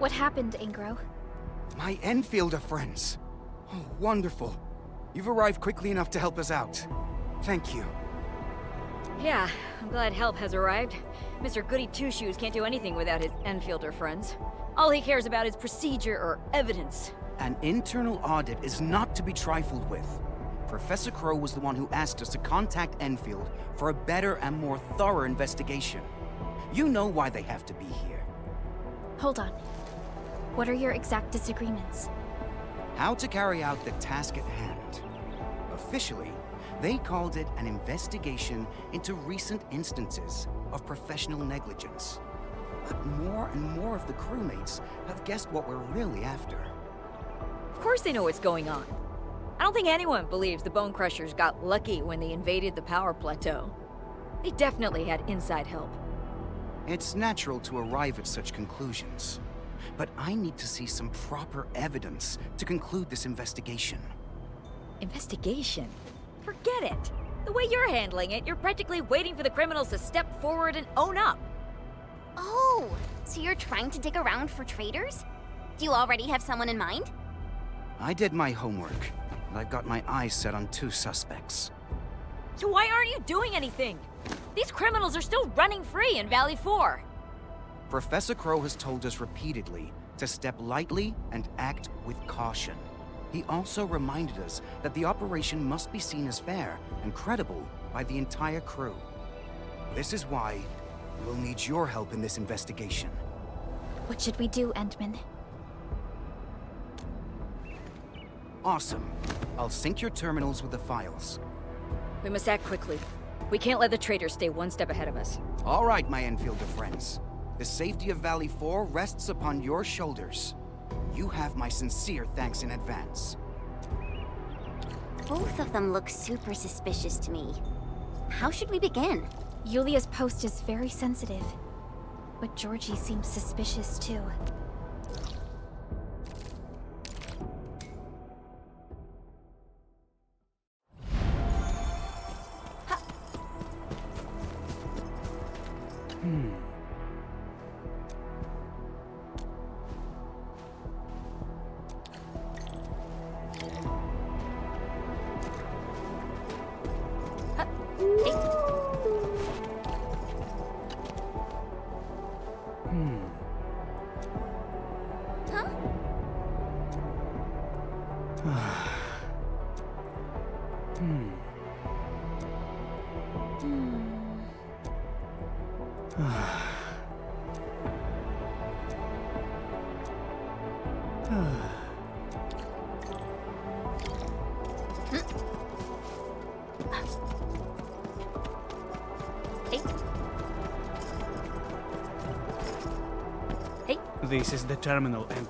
What happened, Angro? My Enfielder friends. Oh, wonderful. You've arrived quickly enough to help us out. Thank you. Yeah, I'm glad help has arrived. Mr. Goody Two-Shoes can't do anything without his Enfielder friends. All he cares about is procedure or evidence. An internal audit is not to be trifled with. Professor Crow was the one who asked us to contact Enfield for a better and more thorough investigation. You know why they have to be here. Hold on. What are your exact disagreements? How to carry out the task at hand. Officially, they called it an investigation into recent instances of professional negligence. But more and more of the crewmates have guessed what we're really after. Of course they know what's going on. I don't think anyone believes the Bone Crushers got lucky when they invaded the Power Plateau. They definitely had inside help. It's natural to arrive at such conclusions. But I need to see some proper evidence to conclude this investigation. Investigation? Forget it. The way you're handling it, you're practically waiting for the criminals to step forward and own up. Oh, so you're trying to dig around for traitors? Do you already have someone in mind? I did my homework, and I've got my eyes set on 2 suspects. So why aren't you doing anything? These criminals are still running free in Valley 4. Professor Crow has told us repeatedly to step lightly and act with caution. He also reminded us that the operation must be seen as fair and credible by the entire crew. This is why we'll need your help in this investigation. What should we do, Endman? Awesome. I'll sync your terminals with the files. We must act quickly. We can't let the traitors stay one step ahead of us. All right, my Enfielder friends. The safety of Valley 4 rests upon your shoulders. You have my sincere thanks in advance. Both of them look super suspicious to me. How should we begin? Yulia's post is very sensitive. But Georgie seems suspicious too. This is the terminal and...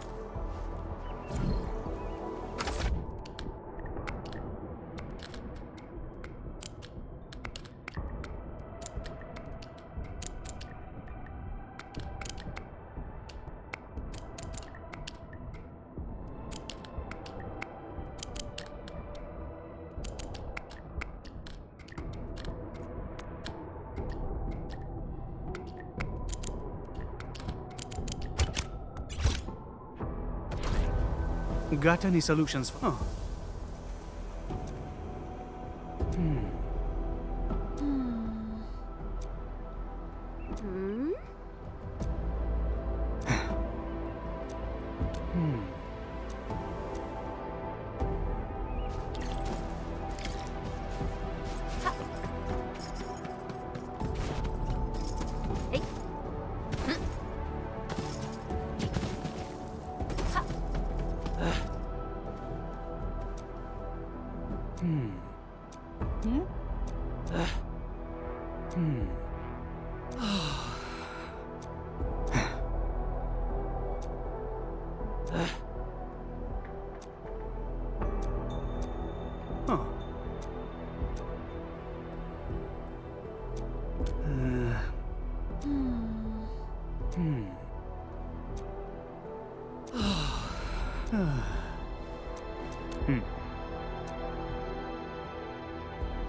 Got any solutions? Oh.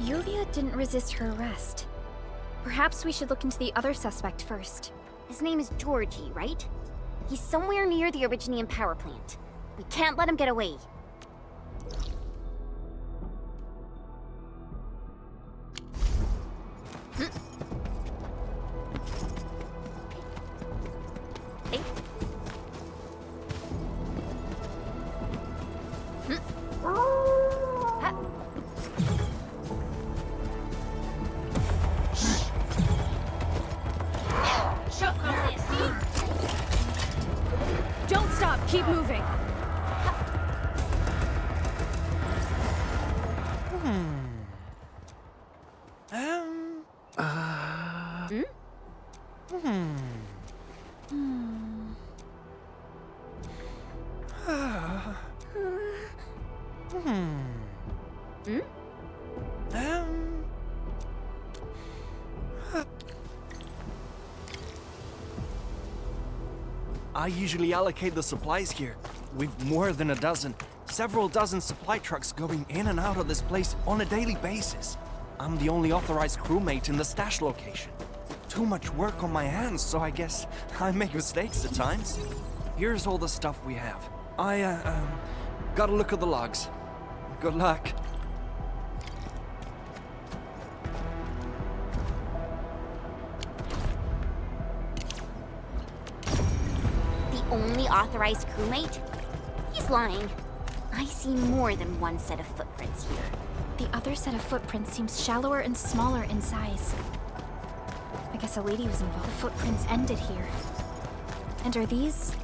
Yulia didn't resist her arrest. Perhaps we should look into the other suspect first. His name is Georgie, right? He's somewhere near the Originium power plant. We can't let him get away. Don't stop, keep moving. I usually allocate the supplies here. We've more than a dozen, several dozen supply trucks going in and out of this place on a daily basis. I'm the only authorized crewmate in the stash location. Too much work on my hands, so I guess I make mistakes at times. Here's all the stuff we have. I, gotta look at the logs. Good luck. Only authorized crewmate? He's lying. I see more than one set of footprints here. The other set of footprints seems shallower and smaller in size. I guess a lady was involved. The footprints ended here. And are these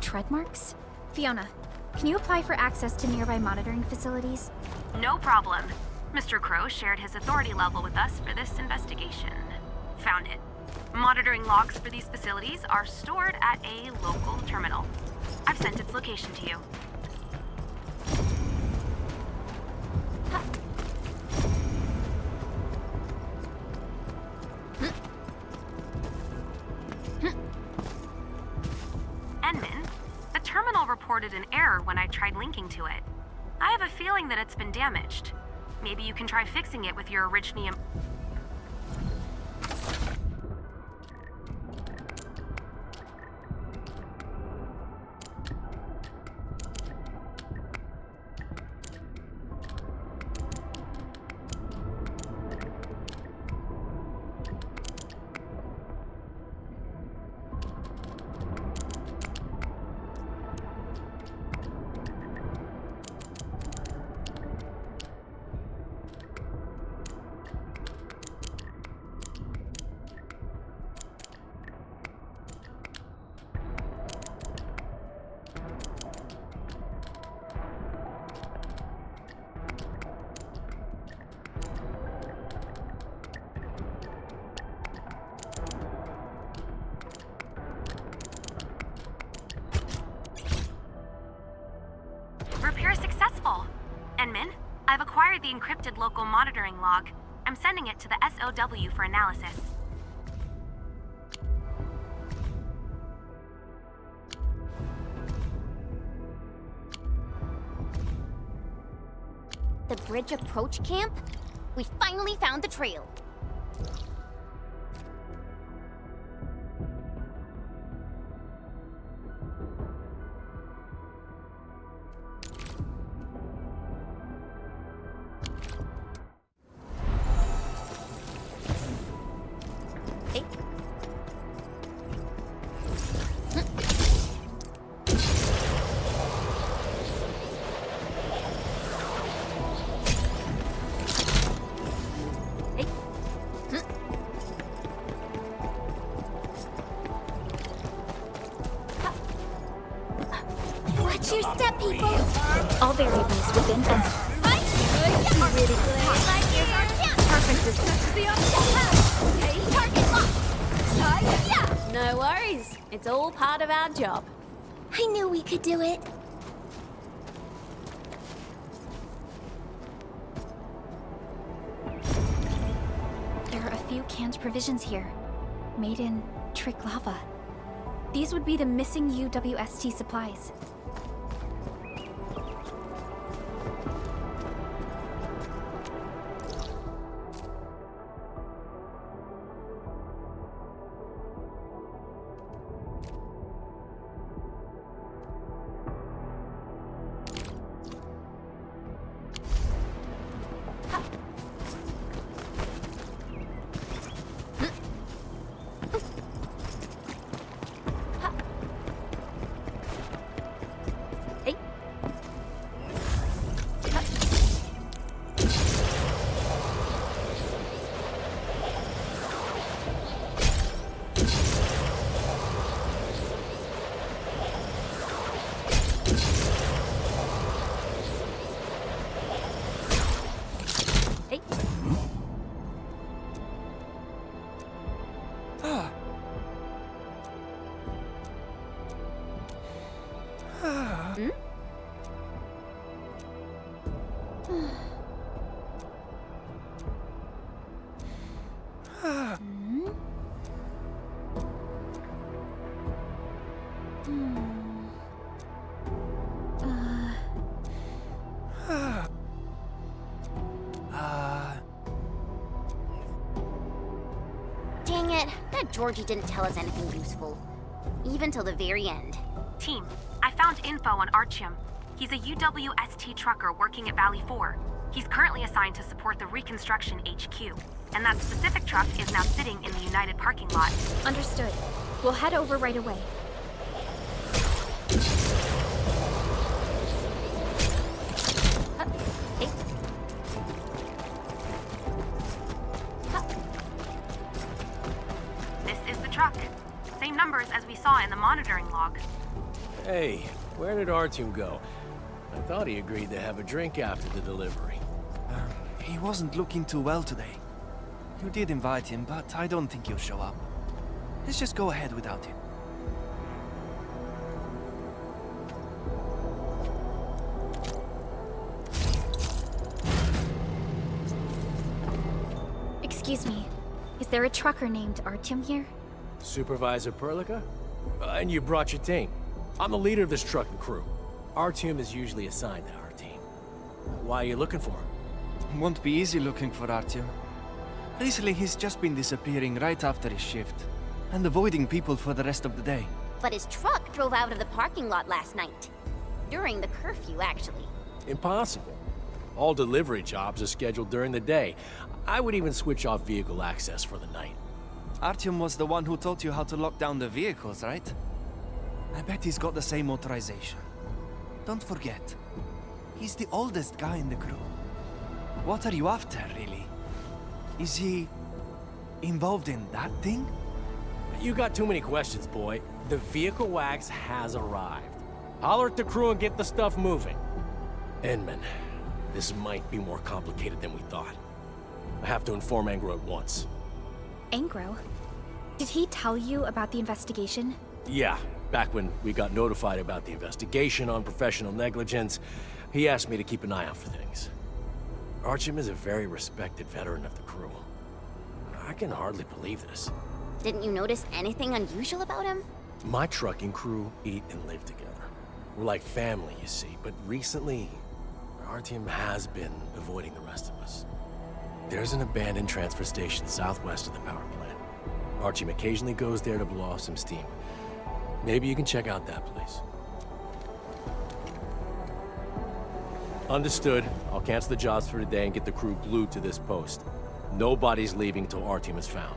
tread marks? Fiona, can you apply for access to nearby monitoring facilities? No problem. Mr. Crow shared his authority level with us for this investigation. Found it. Monitoring logs for these facilities are stored at a local terminal. I've sent its location to you. Enman, the terminal reported an error when I tried linking to it. I have a feeling that it's been damaged. Maybe you can try fixing it with your Originium. Repair successful. Enman, I've acquired the encrypted local monitoring log. I'm sending it to the SOW for analysis. The bridge approach camp? We finally found the trail. Watch your step, people! All variables within us. Perfect as the Target locked! No worries. It's all part of our job. I knew we could do it. There are a few canned provisions here, made in Trick Lava. These would be the missing UWST supplies. Dang it, that Georgie didn't tell us anything useful. Even till the very end. Team, I found info on Artyom. He's a UWST trucker working at Valley 4. He's currently assigned to support the Reconstruction HQ, and that specific truck is now sitting in the United parking lot. Understood. We'll head over right away. Hey. This is the truck. Same numbers as we saw in the monitoring log. Hey, where did Artyom go? I thought he agreed to have a drink after the delivery. He wasn't looking too well today. You did invite him, but I don't think he'll show up. Let's just go ahead without him. Excuse me. Is there a trucker named Artyom here? Supervisor Perlica? And you brought your team. I'm the leader of this trucking crew. Artyom is usually assigned to our team. Why are you looking for him? Won't be easy looking for Artyom. Recently, he's just been disappearing right after his shift, and avoiding people for the rest of the day. But his truck drove out of the parking lot last night. During the curfew, actually. Impossible. All delivery jobs are scheduled during the day. I would even switch off vehicle access for the night. Artyom was the one who taught you how to lock down the vehicles, right? I bet he's got the same authorization. Don't forget, he's the oldest guy in the crew. What are you after, really? Is he involved in that thing? You got too many questions, boy. The vehicle wax has arrived. Holler at the crew and get the stuff moving. Inman, this might be more complicated than we thought. I have to inform Angro at once. Angro? Did he tell you about the investigation? Yeah, back when we got notified about the investigation on professional negligence, he asked me to keep an eye out for things. Artyom is a very respected veteran of the crew. I can hardly believe this. Didn't you notice anything unusual about him? My trucking crew eat and live together. We're like family, you see, but recently, Artyom has been avoiding the rest of us. There's an abandoned transfer station southwest of the power plant. Artyom occasionally goes there to blow off some steam. Maybe you can check out that place. Understood. I'll cancel the jobs for today and get the crew glued to this post. Nobody's leaving until Artyom is found.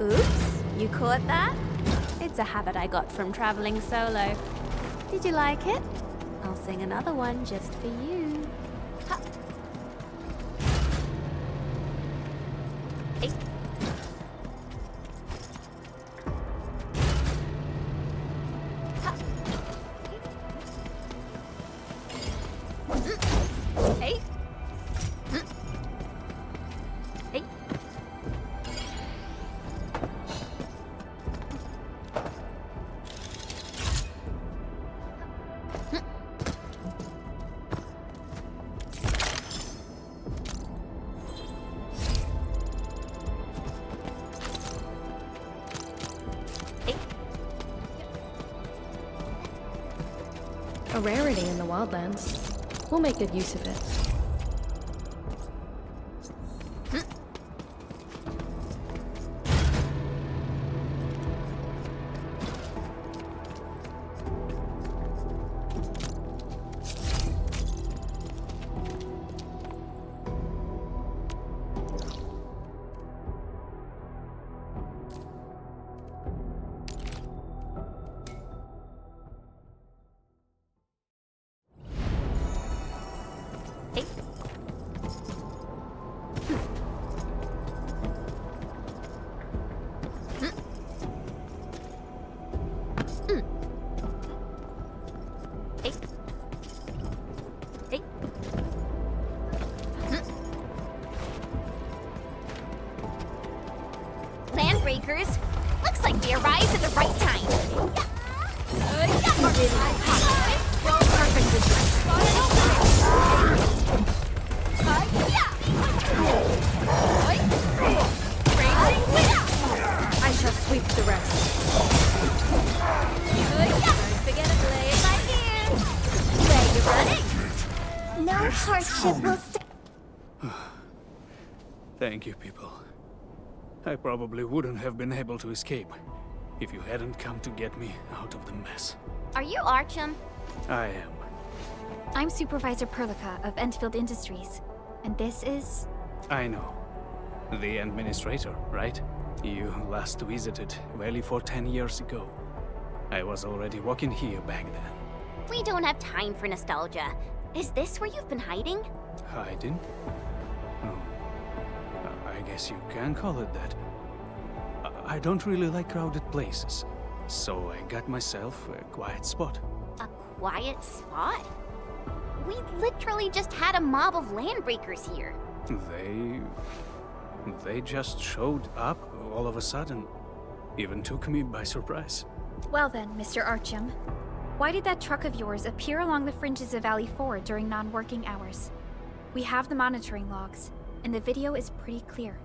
Oops, you caught that? It's a habit I got from traveling solo. Did you like it? I'll sing another one just for you. Ha. Hey. Ha. Hey. Hey. A rarity in the wildlands. We'll make good use of it. Hey. Looks like we arrived at the right time. I shall sweep the rest. Forget it, play it by ear. Where you running? No hardship will stay. Thank you, people. I probably wouldn't have been able to escape if you hadn't come to get me out of the mess. Are you Archum? I am. I'm Supervisor Perlica of Endfield Industries. And this is... I know. The administrator, right? You last visited Valley for 10 years ago. I was already working here back then. We don't have time for nostalgia. Is this where you've been hiding? Hiding? Oh. I guess you can call it that. I don't really like crowded places, so I got myself a quiet spot. A quiet spot? We literally just had a mob of landbreakers here. They just showed up all of a sudden. Even took me by surprise. Well then, Mr. Archum. Why did that truck of yours appear along the fringes of Valley 4 during non-working hours? We have the monitoring logs, and the video is pretty clear.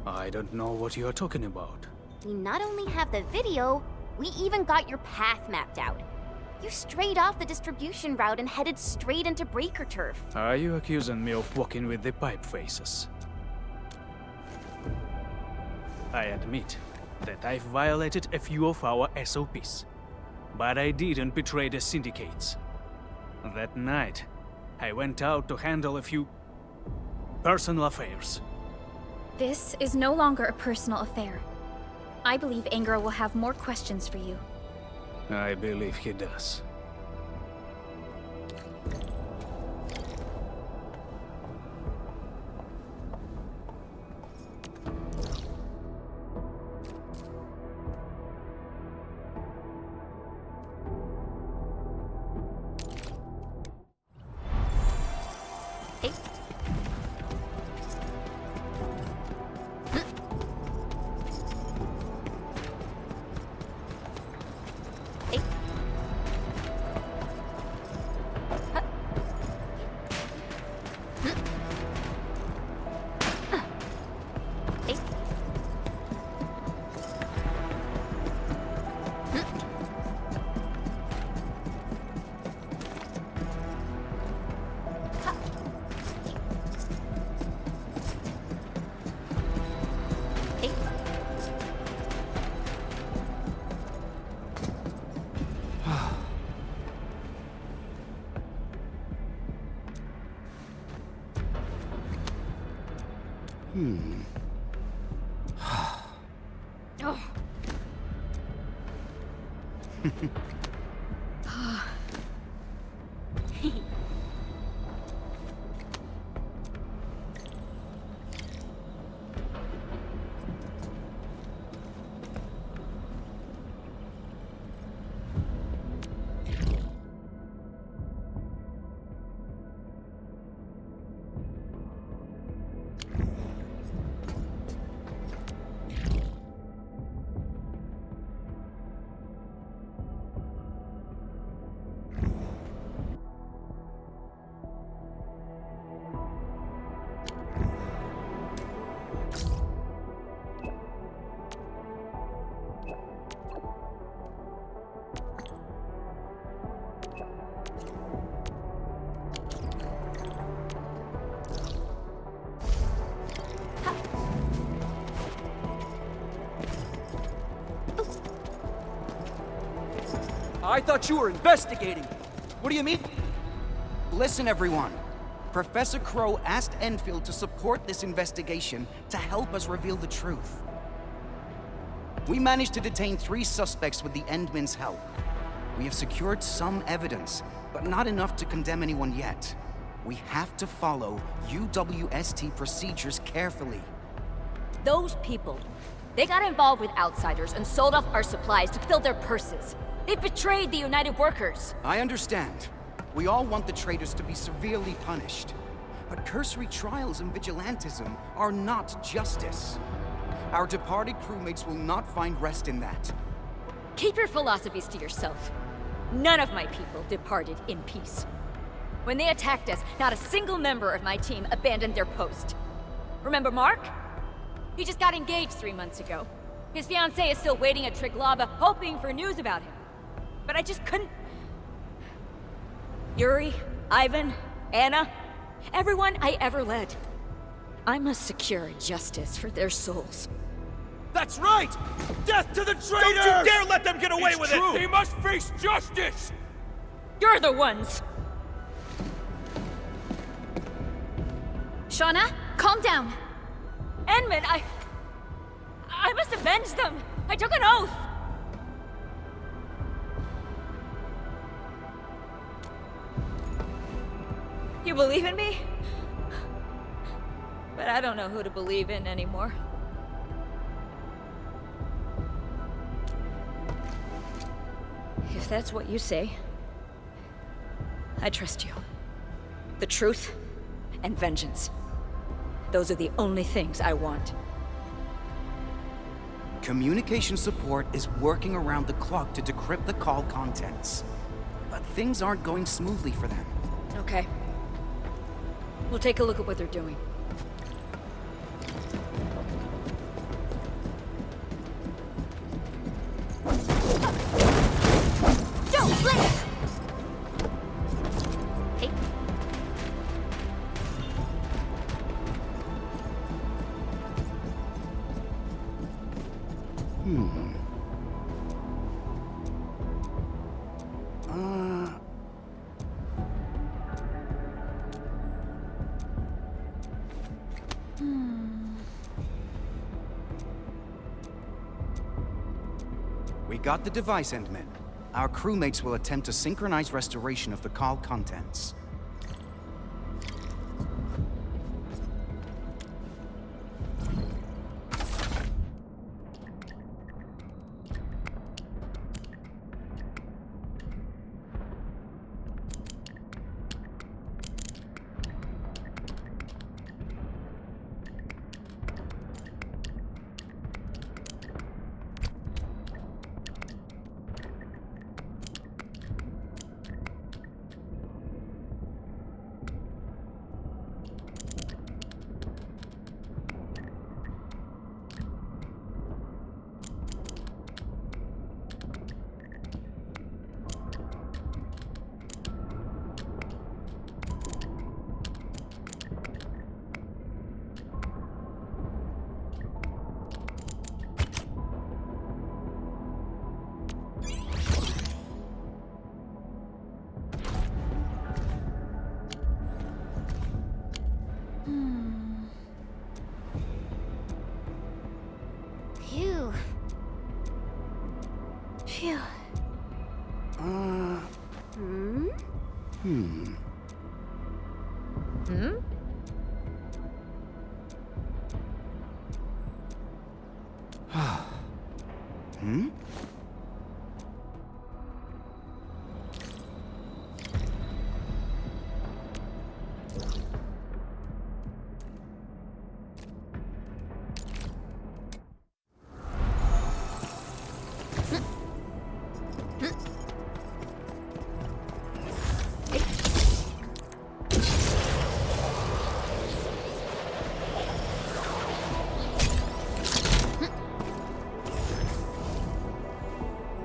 I don't know what you're talking about. We not only have the video, we even got your path mapped out. You strayed off the distribution route and headed straight into breaker turf. Are you accusing me of walking with the pipe faces? I admit that I've violated a few of our SOPs, but I didn't betray the syndicates. That night, I went out to handle a few personal affairs. This is no longer a personal affair. I believe Angro will have more questions for you. I believe he does. I thought you were investigating. What do you mean? Listen, everyone. Professor Crow asked Endfield to support this investigation to help us reveal the truth. We managed to detain 3 suspects with the Endmen's help. We have secured some evidence, but not enough to condemn anyone yet. We have to follow UWST procedures carefully. Those people, they got involved with outsiders and sold off our supplies to fill their purses. They betrayed the United Workers. I understand. We all want the traitors to be severely punished. But cursory trials and vigilantism are not justice. Our departed crewmates will not find rest in that. Keep your philosophies to yourself. None of my people departed in peace. When they attacked us, not a single member of my team abandoned their post. Remember Mark? He just got engaged 3 months ago. His fiancée is still waiting at Triglava, hoping for news about him. But I just couldn't... Yuri, Ivan, Anna, everyone I ever led. I must secure justice for their souls. That's right! Death to the traitors! Don't you dare let them get away with true. it! They must face justice! You're the ones! Shauna, calm down. Enman, I must avenge them! I took an oath! You believe in me? But I don't know who to believe in anymore. If that's what you say, I trust you. The truth and vengeance. Those are the only things I want. Communication support is working around the clock to decrypt the call contents. But things aren't going smoothly for them. Okay. We'll take a look at what they're doing. Don't blink! Hey. We got the device, Endman. Our crewmates will attempt to synchronize restoration of the call contents. Phew. Phew.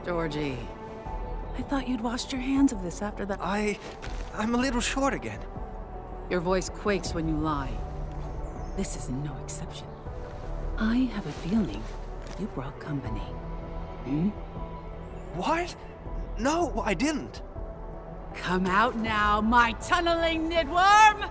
Georgie, I thought you'd washed your hands of this after that. I'm a little short again. Your voice quakes when you lie. This is no exception. I have a feeling you brought company. Hmm? What? No, I didn't. Come out now, my tunneling nidworm!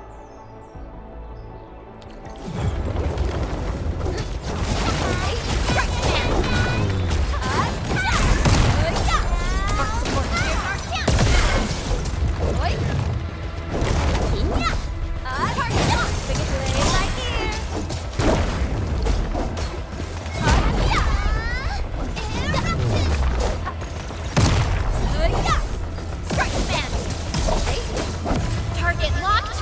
Target locked.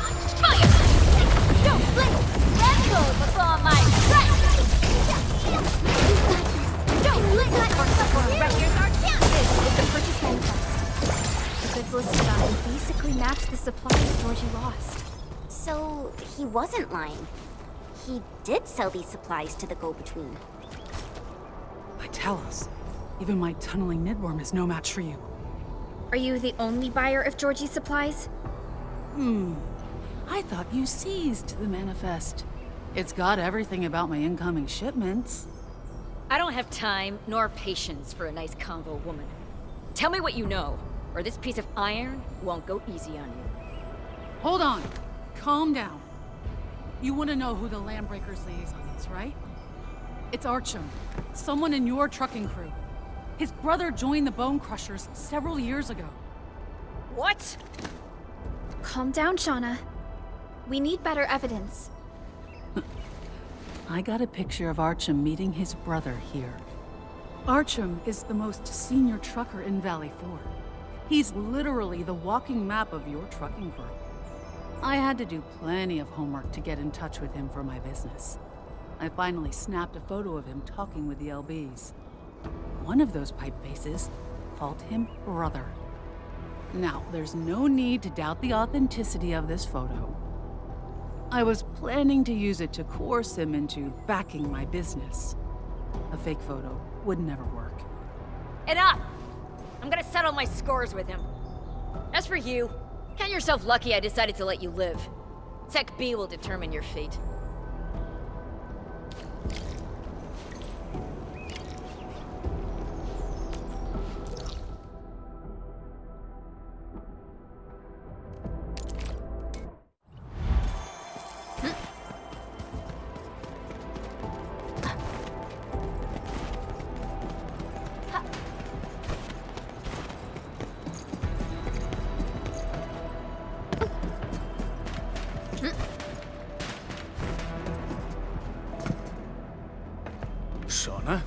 records listed on it basically match the supplies Georgie lost. So, he wasn't lying. He did sell these supplies to the go-between. Vitalis, even my tunneling midworm is no match for you. Are you the only buyer of Georgie's supplies? I thought you seized the manifest. It's got everything about my incoming shipments. I don't have time nor patience for a nice convo woman. Tell me what you know, or this piece of iron won't go easy on you. Hold on. Calm down. You want to know who the Landbreakers liaison is, right? It's Archum, someone in your trucking crew. His brother joined the Bone Crushers several years ago. What? Calm down, Shauna. We need better evidence. I got a picture of Archum meeting his brother here. Archum is the most senior trucker in Valley 4. He's literally the walking map of your trucking crew. I had to do plenty of homework to get in touch with him for my business. I finally snapped a photo of him talking with the LBs. One of those pipe faces called him brother. Now, there's no need to doubt the authenticity of this photo. I was planning to use it to coerce him into backing my business. A fake photo would never work. Enough! I'm gonna settle my scores with him. As for you, count yourself lucky I decided to let you live. Sec B will determine your fate. Shauna?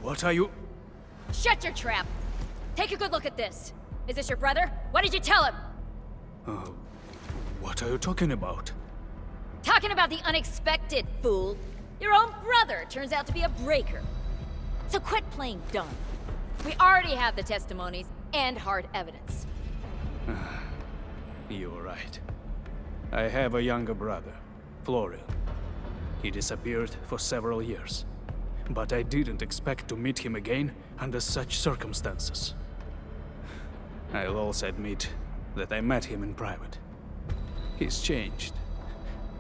What are you... Shut your trap! Take a good look at this. Is this your brother? What did you tell him? What are you talking about? Talking about the unexpected, fool. Your own brother turns out to be a breaker. So quit playing dumb. We already have the testimonies and hard evidence. You're right. I have a younger brother, Florian. He disappeared for several years. But I didn't expect to meet him again under such circumstances. I'll also admit that I met him in private. He's changed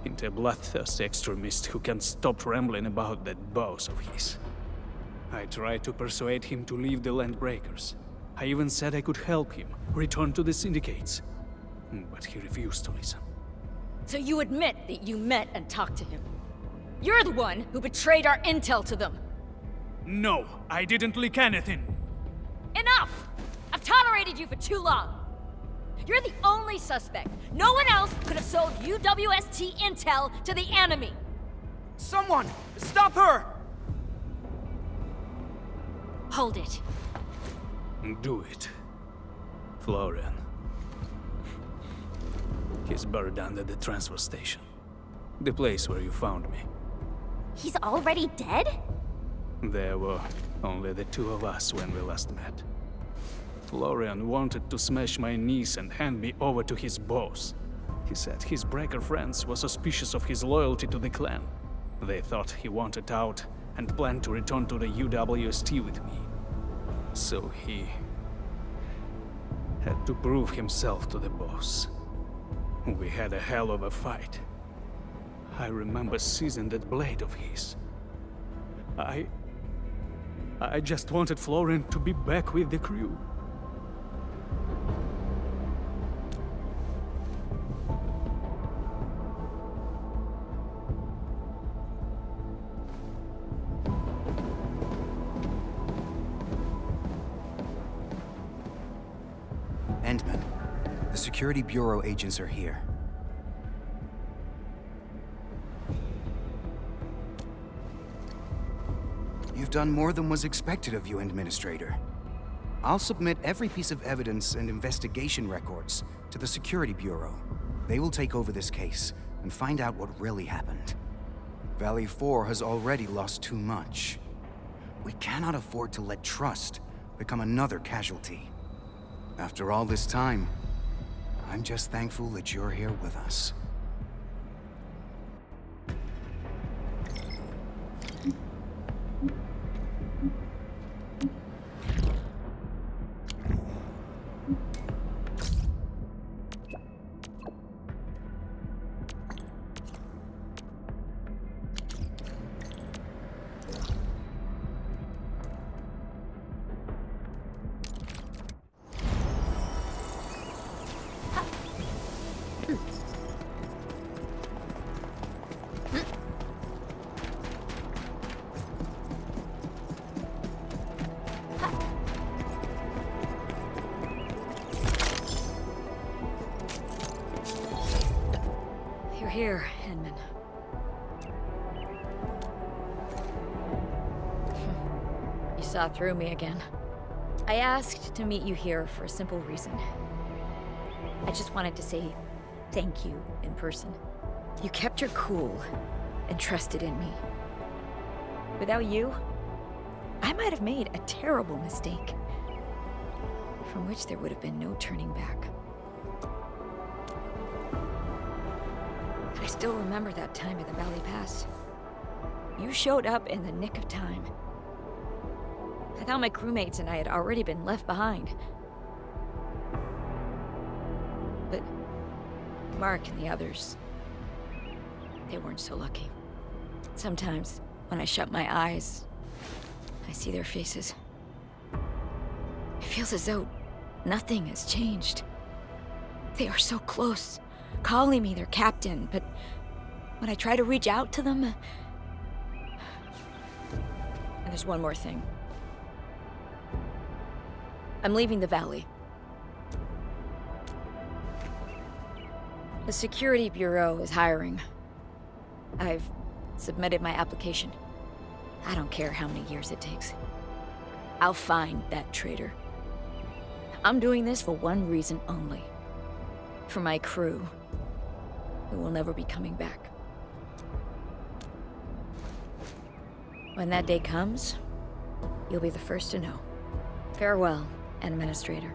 into a bloodthirsty extremist who can't stop rambling about that boss of his. I tried to persuade him to leave the Landbreakers. I even said I could help him return to the syndicates. But he refused to listen. So you admit that you met and talked to him? You're the one who betrayed our intel to them! No, I didn't leak anything! Enough! I've tolerated you for too long! You're the only suspect. No one else could have sold UWST intel to the enemy! Someone! Stop her! Hold it. Do it. Florian. He's buried under the transfer station. The place where you found me. He's already dead? There were only the two of us when we last met. Florian wanted to smash my knees and hand me over to his boss. He said his breaker friends were suspicious of his loyalty to the clan. They thought he wanted out and planned to return to the UWST with me. So he had to prove himself to the boss. We had a hell of a fight. I remember seizing that blade of his. I just wanted Florian to be back with the crew. Endman, the Security Bureau agents are here. You've done more than was expected of you, Administrator. I'll submit every piece of evidence and investigation records to the Security Bureau. They will take over this case and find out what really happened. Valley 4 has already lost too much. We cannot afford to let trust become another casualty. After all this time, I'm just thankful that you're here with us. Here, Henman. You saw through me again. I asked to meet you here for a simple reason. I just wanted to say thank you in person. You kept your cool and trusted in me. Without you, I might have made a terrible mistake, from which there would have been no turning back. I still remember that time at the Valley Pass. You showed up in the nick of time. I thought my crewmates and I had already been left behind. But Mark and the others, they weren't so lucky. Sometimes, when I shut my eyes, I see their faces. It feels as though nothing has changed. They are so close, calling me their captain, but when I try to reach out to them... And there's one more thing. I'm leaving the Valley. The Security Bureau is hiring. I've submitted my application. I don't care how many years it takes. I'll find that traitor. I'm doing this for one reason only. For my crew, who will never be coming back. When that day comes, you'll be the first to know. Farewell, Administrator.